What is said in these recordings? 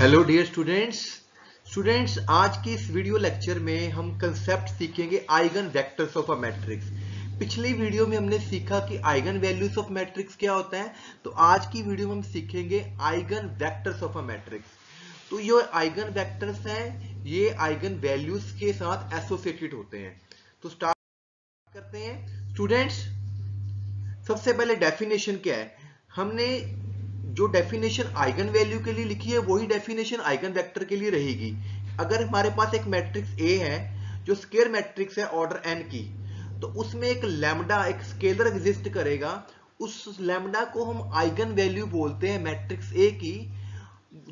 Hello dear students, आज की इस वीडियो लेक्चर में हम कंसेप्ट सीखेंगे eigen vectors of a matrix. पिछली वीडियो में हमने सीखा कि आइगन वैल्यूज ऑफ मैट्रिक्स क्या होता है, तो आज की वीडियो में हम सीखेंगे eigen vectors of a matrix. तो ये आइगन वेक्टर्स हैं, ये आइगन वैल्यूज के साथ एसोसिएटेड होते हैं। तो स्टार्ट करते हैं स्टूडेंट्स। सबसे पहले डेफिनेशन क्या है, हमने जो डेफिनेशन आइगन वैल्यू के लिए लिखी है वही डेफिनेशन आइगन वेक्टर के लिए रहेगी। अगर हमारे पास एक मैट्रिक्स A है जो स्केयर मैट्रिक्स है ऑर्डर n की, तो उसमें एक लैम्डा, एक स्केलर एग्जिस्ट करेगा। उस लैम्डा को हम आइगन वैल्यू बोलते हैं मैट्रिक्स A की।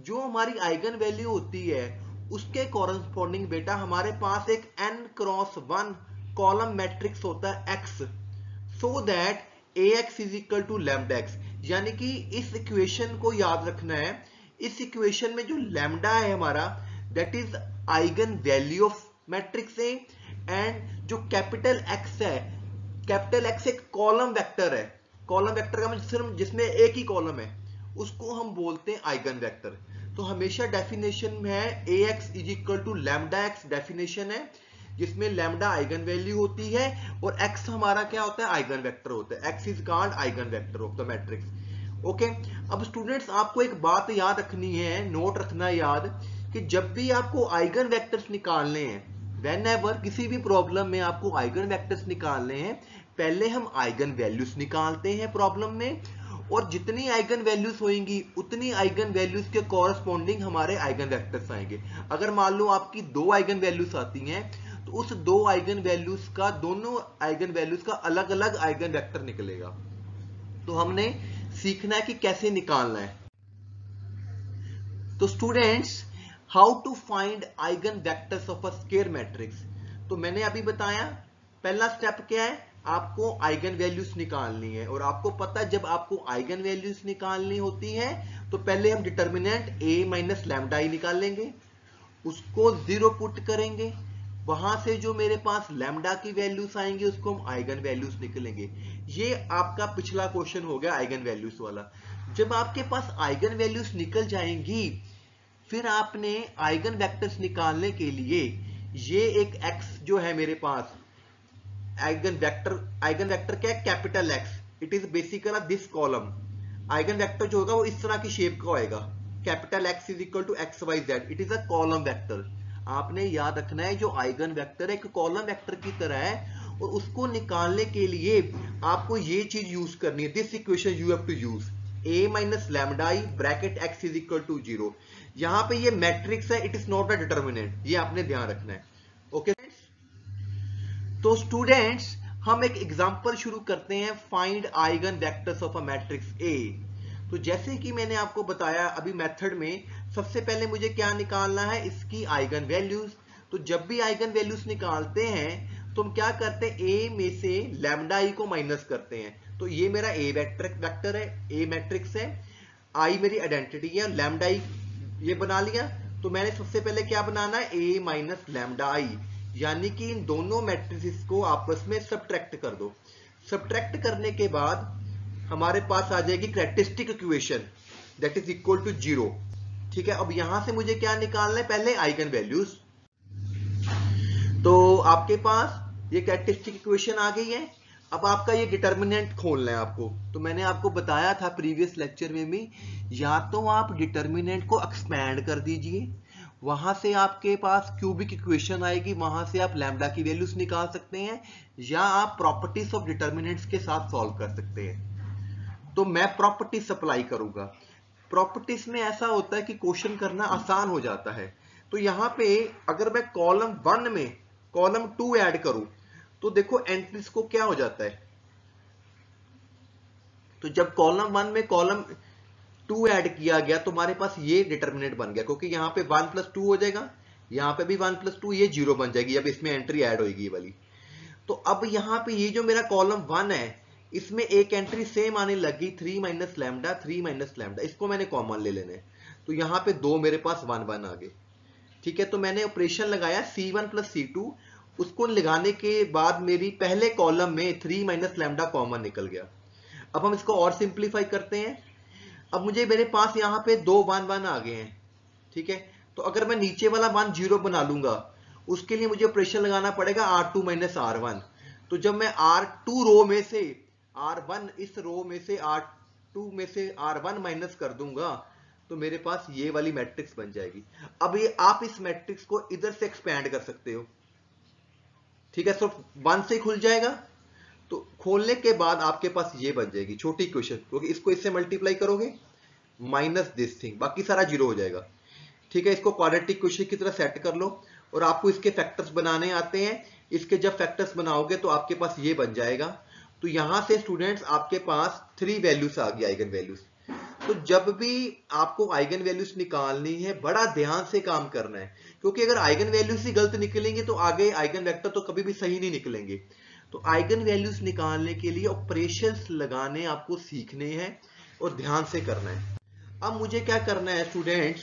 जो हमारी आइगन वैल्यू होती है उसके कॉरेस्पॉन्डिंग बेटा हमारे पास एक n×1 कॉलम मैट्रिक्स होता है X, so that AX is equal to lambda x। यानी कि इस इक्वेशन को याद रखना है। इस इक्वेशन में जो लैम्डा है हमारा, that is eigen value of matrix A, and जो कैपिटल X है, कैपिटल X एक कॉलम वेक्टर है। कॉलम वेक्टर का मतलब सिर्फ जिसमें एक ही कॉलम है उसको हम बोलते हैं आइगन वेक्टर। तो हमेशा डेफिनेशन में है AX is equal to lambda x, definition है जिसमें लैम्डा आइगन वैल्यू होती है और x हमारा क्या होता है, आइगन वेक्टर होता है। x is called eigen vector of the matrix. Okay, अब स्टूडेंट्स आपको एक बात याद रखनी है, नोट रखना याद, कि जब भी आपको आइगन वेक्टर्स निकालने हैं, व्हेनेवर किसी भी प्रॉब्लम में आपको आइगन वेक्टर्स निकालने हैं, पहले हम आइगन वैल्यूज निकालते हैं प्रॉब्लम में, और जितनी आइगन वैल्यूज होंगी उतनी आइगन वैल्यूज के कॉरेस्पॉन्डिंग हमारे आइगन वेक्टर्स आएंगे। अगर मान लो आपकी 2 आइगन वैल्यूज आती हैं, तो उस 2 आइगन वैल्यूज का, दोनों आइगन वैल्यूज का अलग अलग आइगन वेक्टर निकलेगा। तो हमने सीखना है कि कैसे निकालना है। तो students, how to find eigen vectors of a square matrix. तो मैंने अभी बताया पहला स्टेप क्या है, आपको आइगन वैल्यूज निकालनी है। और आपको पता है जब आपको आइगन वैल्यूज निकालनी होती है तो पहले हम determinant a minus lambda i निकालेंगे, उसको 0 पुट करेंगे, वहां से जो मेरे पास लैम्डा की वैल्यूज आएंगे उसको हम आइगन वैल्यूज निकलेंगे। ये आपका पिछला क्वेश्चन हो गया आइगन वैल्यूज वाला। जब आपके पास आइगन वैल्यूज निकल जाएंगी, फिर आपने आइगन वेक्टर्स निकालने के लिए ये एक x जो है मेरे पास आइगन वेक्टर क्या है, capital X, it is basically this column. Eigen vector जो होगा वो इस तरह की शेप का होएगा, capital X is equal to XYZ, it is a column vector. आपने याद रखना है जो आइगन वेक्टर है एक कॉलम वेक्टर की तरह है, और उसको निकालने के लिए आपको ये चीज यूज करनी है, this equation you have to use a minus lambda i bracket x is equal to 0। यहां पे ये मैट्रिक्स है, it is not a determinant, ये आपने ध्यान रखना है। ओके तो स्टूडेंट्स, हम एक एग्जांपल शुरू करते हैं, find eigen vectors of a matrix A। तो जैसे कि मैंने आपको बताया अभी मेथड में, सबसे पहले मुझे क्या निकालना है, इसकी आइगन वैल्यूज। तो जब भी आइगन वैल्यूज निकालते हैं तो हम क्या करते हैं, A में से लैम्डा i को माइनस करते हैं। तो ये मेरा A वेक्टर है, A मैट्रिक्स है, I मेरी आइडेंटिटी है, लैम्डा i ये बना लिया। तो मैंने सबसे पहले क्या बनाना है, A माइनस लैम्डा i, यानी कि इन दोनों मैट्रिसेस को आपस में सब्ट्रैक्ट कर दो। सब्ट्रैक्ट करने के बाद हमारे पास आ जाएगी characteristic equation, that is equal to 0। ठीक है, अब यहां से मुझे क्या निकालना है, पहले आइगन वैल्यूज। तो आपके पास ये कैरेक्टरिस्टिक इक्वेशन आ गई है। अब आपका ये डिटर्मिनेंट खोलना है आपको। तो मैंने आपको बताया था प्रीवियस लेक्चर में भी, या तो आप डिटर्मिनेंट को एक्सपैंड कर दीजिए, वहां से आपके पास क्यूबिक इक्वेशन आएगी, वहां से आप लैम्डा की वैल्यूज निकाल सकते हैं, या आप प्रॉपर्टीज ऑफ डिटर्मिनेंट्स के साथ सॉल्व कर सकते हैं। तो मैं प्रॉपर्टीज अप्लाई करूंगा। प्रॉपर्टीज में ऐसा होता है कि क्वेश्चन करना आसान हो जाता है। तो यहां पे अगर मैं कॉलम 1 में कॉलम 2 ऐड करूं तो देखो एंट्रीज को क्या हो जाता है। तो जब कॉलम 1 में कॉलम 2 ऐड किया गया तो हमारे पास ये डिटर्मिनेंट बन गया, क्योंकि यहाँ पे 1 + 2 हो जाएगा, यहाँ पे भी 1 + 2, ये 0 बन जाएगी जब इसमें एंट्री ऐड होगी ये वाली। तो अब यहाँ पे ये जो मेरा कॉलम 1 है, इसमें एक एंट्री सेम आने लगी, 3 माइनस लैम्डा, 3 माइनस लैम्डा, इसको मैंने कॉमन ले लेना है। तो यहाँ पे 2 मेरे पास 1 1 आ गए। ठीक है, तो मैंने ऑपरेशन लगाया C1 + C2, उसको लगाने के बाद मेरी पहले कॉलम में 3 माइनस लैम्डा कॉमन निकल गया। अब हम इसको और सिंप्लीफाई करते हैं। अब मुझे मेरे पास यहाँ पे 2 1 1 आ गए हैं। ठीक है, तो अगर मैं नीचे वाला मान 0 बना लूंगा, उसके लिए मुझे ऑपरेशन लगाना पड़ेगा R2 माइनस R1। तो जब मैं R2 रो में से R1 इस रो में से R2 में से R1 माइनस कर दूंगा तो मेरे पास ये वाली मैट्रिक्स बन जाएगी। अब ये आप इस मैट्रिक्स को इधर से एक्सपैंड कर सकते हो, ठीक है, सिर्फ 1 से खुल जाएगा। तो खोलने के बाद आपके पास ये बन जाएगी छोटी इक्वेशन, क्योंकि इसको इससे मल्टीप्लाई करोगे माइनस दिस थिंग, बाकी सारा 0 हो जाएगा। ठीक है, इसको क्वाड्रेटिक इक्वेशन की तरह सेट कर लो और आपको इसके फैक्टर्स बनाने आते हैं। इसके जब फैक्टर्स बनाओगे तो आपके पास ये बन जाएगा। तो यहां से स्टूडेंट्स आपके पास 3 वैल्यूज आ गई, आइगन वैल्यूज। तो जब भी आपको आइगन वैल्यूज निकालनी है बड़ा ध्यान से काम करना है, क्योंकि अगर आइगन वैल्यूज ही गलत निकलेंगे तो आगे आइगन वेक्टर तो कभी भी सही नहीं निकलेंगे। तो आइगन वैल्यूज निकालने के लिए ऑपरेशंस लगाने आपको सीखने हैं और ध्यान से करना है। अब मुझे क्या करना है स्टूडेंट्स,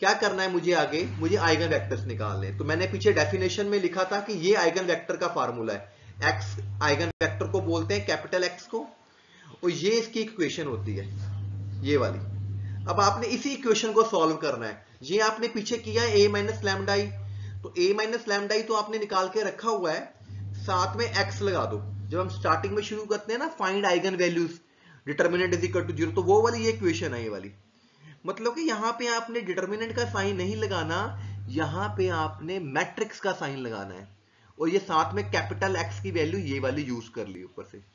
क्या करना है मुझे आगे, मुझे आइगन वेक्टर्स निकालने हैं। तो मैंने पीछे डेफिनेशन में लिखा था कि ये आइगन वेक्टर का फार्मूला है। एक्स आइगन वेक्टर को बोलते हैं कैपिटल एक्स को, और ये इसकी इक्वेशन होती है ये वाली। अब आपने इसी इक्वेशन को सॉल्व करना है। ये आपने पीछे किया है a माइनस लैम्डा आई, तो a माइनस लैम्डा आई तो आपने निकाल के रखा हुआ है, साथ में x लगा दो। जब हम स्टार्टिंग में शुरू करते हैं ना find eigen values determinant is equal to 0, तो वो वाली ये इक्वेशन है ये वाली। मतलब कि यहां पे आपने डिटरमिनेंट का साइन नहीं लगाना, यहां पे आपने मैट्रिक्स का साइन लगाना है, और ये साथ में कैपिटल एक्स की वैल्यू ये वाली यूज कर ली ऊपर से।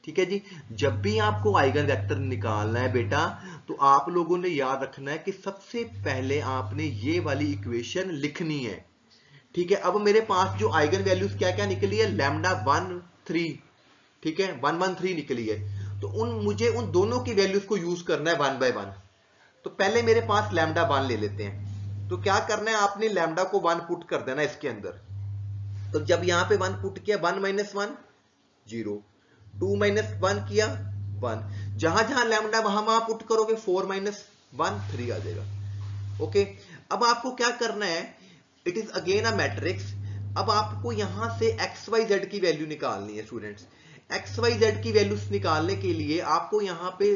ठीक है जी, जब भी आपको आइगन वेक्टर निकालना है बेटा, तो आप लोगों ने याद रखना है कि सबसे पहले आपने ये वाली इक्वेशन लिखनी है। ठीक है, अब मेरे पास जो आइगन वैल्यूज क्या क्या निकली है, लैम्डा 1 3, ठीक है 113 निकली है। तो मुझे उन दोनों की वैल्यूज को यूज करना है 1 बाय 1। तो पहले मेरे पास लैम्डा 1 ले लेते हैं। तो क्या करना है, आपने लैम्डा को 1 पुट कर देना इसके अंदर। तो जब यहां पे 1 पुट किया, 1 माइनस 1 0, 2 माइनस 1 किया 1, जहां जहां लैम्डा वहां पुट करोगे 4 माइनस 1 3 आ जाएगा। ओके, अब आपको क्या करना है, it is again a matrix. अब आपको यहां से एक्स वाई जेड की वैल्यू निकालनी है स्टूडेंट्स। एक्स वाई जेड की वैल्यूज निकालने के लिए आपको यहां पे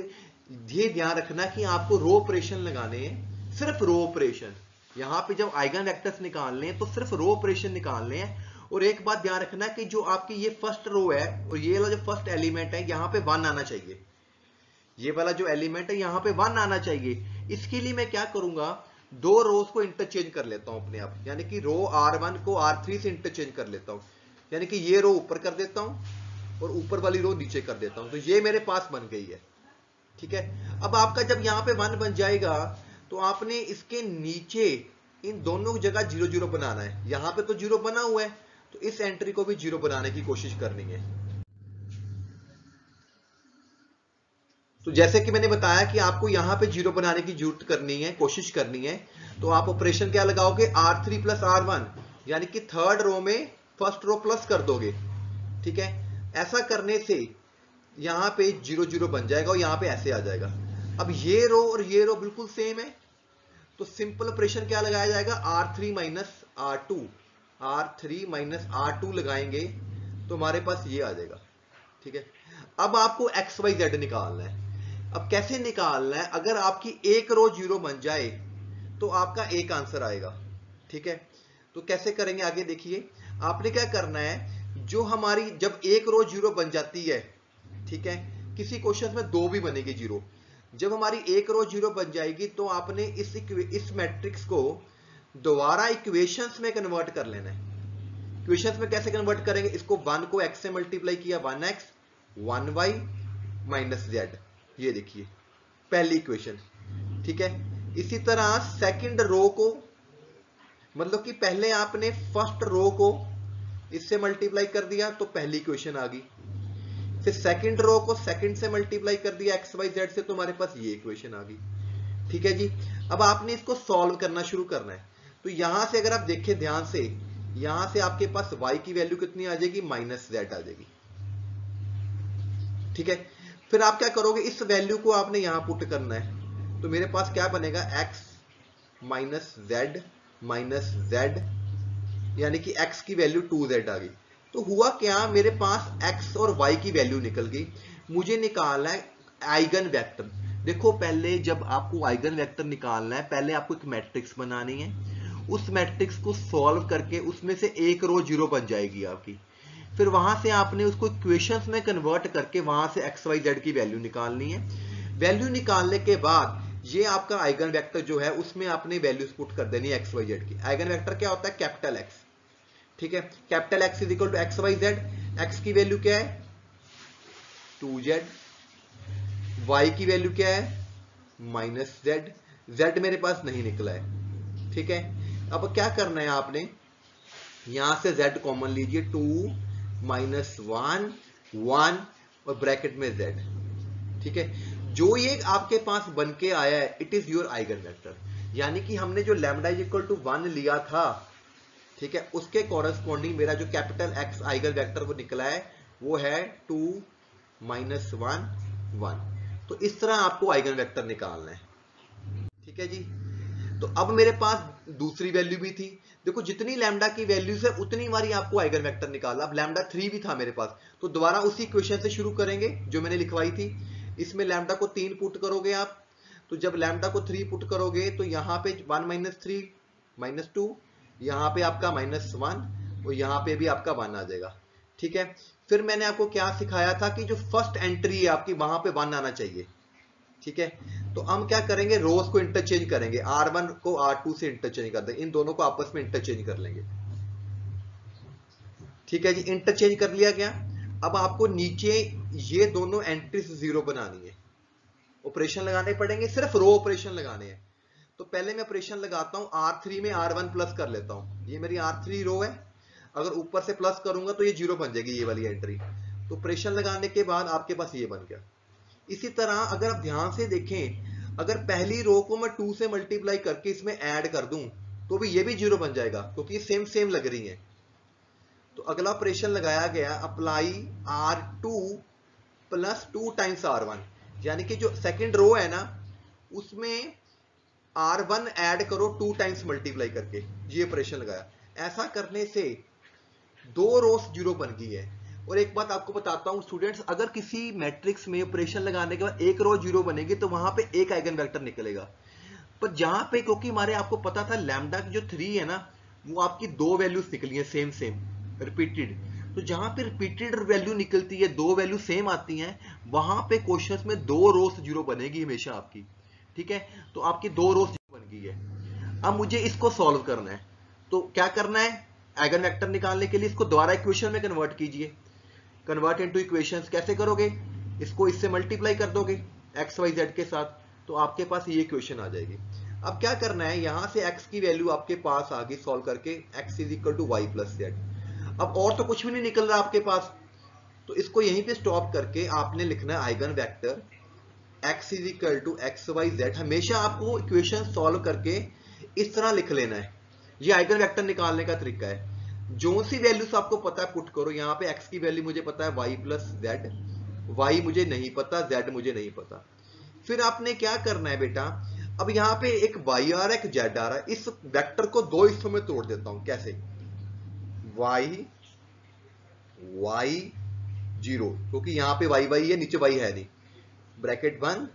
ये ध्यान रखना कि आपको रो ऑपरेशन लगाने हैं, सिर्फ रो ऑपरेशन। यहां पे जब आइगन वेक्टर्स निकालने हैं तो सिर्फ रो ऑपरेशन निकालने हैं। और एक बात ध्यान रखना कि जो आपकी ये फर्स्ट रो है और ये वाला जो फर्स्ट एलिमेंट है यहां पे 1 आना चाहिए। ये वाला जो एलिमेंट है यहां पे 1 आना चाहिए। इसके लिए मैं क्या करूंगा, 2 रोज को इंटरचेंज कर लेता हूं अपने आप, यानी कि रो R1 को R3 से इंटरचेंज कर लेता हूं, यानी कि ये रो ऊपर कर देता हूं और ऊपर वाली रो नीचे कर देता हूं। तो ये मेरे पास बन गई है। ठीक है, अब आपका जब यहां पे 1 बन जाएगा तो आपने इसके नीचे इन दोनों जगह 0 0 बनाना है। यहां पे तो 0 बना हुआ है, तो इस एंट्री को भी 0 बनाने की कोशिश करनी है। तो जैसे कि मैंने बताया कि आपको यहां पे 0 बनाने की जरूरत करनी है, कोशिश करनी है। तो आप ऑपरेशन क्या लगाओगे, R3 प्लस R1, यानी कि थर्ड रो में फर्स्ट रो प्लस कर दोगे। ठीक है, ऐसा करने से यहां पे 0 0 बन जाएगा और यहां पे ऐसे आ जाएगा। अब ये रो और ये रो बिल्कुल सेम है, तो सिंपल ऑपरेशन क्या लगाया जाएगा, R3 minus R2, R3 minus R2 लगाएंगे तो हमारे पास ये आ जाएगा। ठीक है, अब आपको एक्स वाई जेड निकालना है। अब कैसे निकालना है, अगर आपकी एक रो 0 बन जाए तो आपका एक आंसर आएगा। ठीक है, तो कैसे करेंगे आगे देखिए। आपने क्या करना है, जो हमारी जब एक रो 0 बन जाती है, ठीक है, किसी क्वेश्चन में 2 भी बनेगी 0, जब हमारी एक रो 0 बन जाएगी तो आपने इस मैट्रिक्स को दोबारा इक्वेशंस में कन्वर्ट कर लेना है। इक्वेशंस में कैसे कन्वर्ट करेंगे, इसको 1 को x से मल्टीप्लाई किया, 1x 1y माइनस z, ये देखिए पहली इक्वेशन। ठीक है, इसी तरह सेकंड रो को, मतलब कि पहले आपने फर्स्ट रो को इससे मल्टीप्लाई कर दिया तो पहली इक्वेशन आ गई, फिर सेकंड रो को सेकंड से मल्टीप्लाई कर दिया एक्स वाई जेड से, तो हमारे पास ये इक्वेशन आ गई। ठीक है जी, अब आपने इसको सॉल्व करना शुरू करना है। तो यहां से अगर आप देखें ध्यान से, यहां से आपके पास y की वैल्यू कितनी आ जाएगी, माइनस जेड आ जाएगी। ठीक है, फिर आप क्या करोगे, इस वैल्यू को आपने यहां पुट करना है। तो मेरे पास क्या बनेगा, x माइनस जेड, यानी कि x की वैल्यू 2z आ गई। तो हुआ क्या, मेरे पास x और y की वैल्यू निकल गई। मुझे निकालना है आइगन वेक्टर। देखो पहले जब आपको आइगन वेक्टर निकालना है, पहले आपको एक मैट्रिक्स बनानी है, उस मैट्रिक्स को सॉल्व करके उसमें से एक रो जीरो बन जाएगी आपकी, फिर वहां से आपने उसको इक्वेशंस में कन्वर्ट करके वहां से एक्स वाई जेड की वैल्यू निकालनी है। वैल्यू निकालने के बाद ये आपका आइगन वेक्टर जो है उसमें आपने वैल्यूज पुट कर देनी है एक्स वाई जेड की। आइगन वेक्टर क्या होता है? कैपिटल एक्स, ठीक है। Capital X is equal to x y z. X की वैल्यू क्या है? 2z, y की वैल्यू क्या है? -z। z मेरे पास नहीं निकला है, ठीक है। अब क्या करना है आपने, यहां से z कॉमन लीजिए, 2 -1 1 और ब्रैकेट में z, ठीक है। जो ये आपके पास बन के आया है it is your eigen vector, यानी कि हमने जो लैम्डा इज इक्वल टू 1 लिया था, ठीक है, उसके कॉरेस्पॉन्डिंग मेरा जो कैपिटल एक्स आइगन वेक्टर वो निकला है वो है 2 -1 1। तो इस तरह आपको आइगन वेक्टर निकालना है, ठीक है जी। तो अब मेरे पास दूसरी वैल्यू भी थी, देखो जितनी लैम्डा की वैल्यूज है उतनी बारी आपको आइगन वेक्टर निकालना। अब लैम्डा 3 भी था मेरे पास, तो दोबारा उसी इक्वेशन से शुरू करेंगे जो मैंने लिखवाई थी। इसमें लैम्डा को 3 पुट करोगे आप, तो जब लैम्डा को 3 पुट करोगे तो यहाँ पे 1 - 3 -2, यहाँ पे आपका -1 और यहाँ पे भी आपका 1 आ जाएगा, ठीक है। फिर मैंने आपको क्या सिखाया था कि जो फर्स्ट एंट्री है आपकी वहां पे 1 आना चाहिए, ठीक है। तो हम क्या करेंगे, रोज को इंटरचेंज करेंगे, R1 को R2 से इंटरचेंज कर देंगे, इन दोनों को आपस में इंटरचेंज कर लेंगे, ठीक है जी। इंटरचेंज कर लिया गया। अब आपको नीचे ये दोनों एंट्रीज 0 बनानी है, ऑपरेशन लगाने पड़ेंगे, सिर्फ रो ऑपरेशन लगाने हैं। तो पहले मैं ऑपरेशन लगाता हूं, R3 में R1 प्लस कर लेता हूं, ये मेरी R3 रो है, अगर ऊपर से प्लस करूंगा तो ये 0 बन जाएगी ये वाली एंट्री। तो ऑपरेशन लगाने के बाद आपके पास ये बन गया। इसी तरह अगर आप ध्यान से देखें, अगर पहली रो को मैं 2 से मल्टीप्लाई करके इसमें ऐड कर दूं तो भी ये भी 0 बन जाएगा, क्योंकि ये सेम सेम लग रही है। तो अगला ऑपरेशन लगाया गया, apply R2 plus 2 times R1, यानी कि जो सेकंड रो है ना उसमें R1 ऐड करो 2 टाइम्स मल्टीप्लाई करके, ये ऑपरेशन लगाया। ऐसा करने से 2 रोज 0 बन गई है। और एक बात आपको बताता हूं स्टूडेंट्स, अगर किसी मैट्रिक्स में ऑपरेशन लगाने के बाद एक रो 0 बनेगी तो वहां पे एक आइगन वेक्टर निकलेगा। पर जहां पे, क्योंकि हमारे आपको पता था लैम्डा की जो 3 है ना वो आपकी 2 वैल्यूज निकली है सेम सेम रिपीटेड, तो जहां पे रिपीटेड वैल्यू निकलती है, 2 वैल्यू सेम आती हैं, वहां पे क्वेश्चंस में 2 रोज 0 बनेगी हमेशा आपकी, ठीक है। तो आपकी 2 रोज बन गई है। अब मुझे इसको सॉल्व करना है, तो क्या करना है, आइगन वेक्टर निकालने के लिए इसको दोबारा इक्वेशन में कन्वर्ट कीजिए। कन्वर्ट इनटू इक्वेशंस कैसे करोगे, इसको इससे मल्टीप्लाई कर दोगे एक्स वाई जेड के साथ, तो आपके पास ये इक्वेशन आ जाएगी। अब क्या करना है, यहां से x की वैल्यू आपके पास आ गई सॉल्व करके, x is equal to y plus z. अब और तो कुछ भी नहीं निकल रहा आपके पास, तो इसको यहीं पे स्टॉप करके आपने लिखना है eigen vector x is equal to x y z. हमेशा आपको इक्वेशन सॉल्व करके इस तरह लिख लेना है, ये आइगन वेक्टर निकालने का तरीका है। जो सी वैल्यूज आपको पता है पुट करो, यहाँ पे x की वैल्यू मुझे पता है y प्लस जेड, y मुझे नहीं पता, z मुझे नहीं पता। फिर आपने क्या करना है बेटा, अब यहाँ पे एक y आ रहा है, एक z आ रहा है, इस वेक्टर को 2 हिस्सों में तोड़ देता हूं। कैसे, y y 0, क्योंकि यहाँ पे y y है, नीचे y है नहीं, ब्रैकेट 1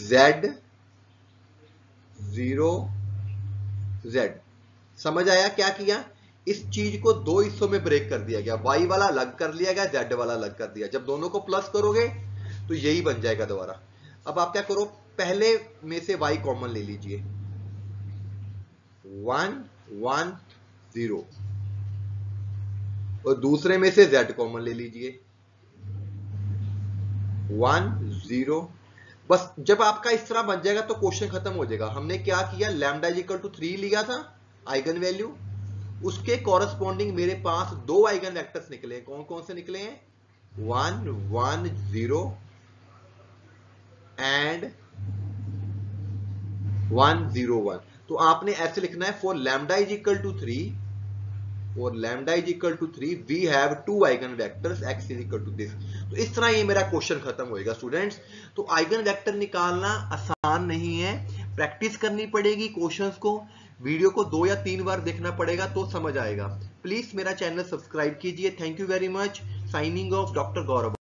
z 0 z। समझ आया क्या किया, इस चीज को 2 हिस्सों में ब्रेक कर दिया गया, y वाला अलग कर लिया गया, z वाला अलग कर दिया। जब दोनों को प्लस करोगे तो यही बन जाएगा दोबारा। अब आप क्या करो, पहले में से y कॉमन ले लीजिए, 1 1 0, और दूसरे में से z कॉमन ले लीजिए, 1 0। बस जब आपका इस तरह बन जाएगा तो क्वेश्चन खत्म हो जाएगा। हमने क्या किया, लैम्डा इज इक्वल टू 3 लिया था आइगन वैल्यू, उसके कॉरेस्पॉन्डिंग मेरे पास 2 आइगन वेक्टर्स निकले हैं। कौन कौन से निकले हैं, 1 1 0 एंड 1 0 1। तो आपने ऐसे लिखना है, for lambda is equal to 3 और lambda is equal to 3 we have 2 eigen vectors x is equal to this. तो इस तरह ये मेरा क्वेश्चन खत्म होएगा स्टूडेंट्स। तो आइगन वेक्टर निकालना आसान नहीं है, प्रैक्टिस करनी पड़ेगी क्वेश्चंस को, वीडियो को 2 या 3 बार देखना पड़ेगा तो समझ आएगा। प्लीज मेरा चैनल सब्सक्राइब कीजिए। Thank you very much. Signing off, doctor Gaurav.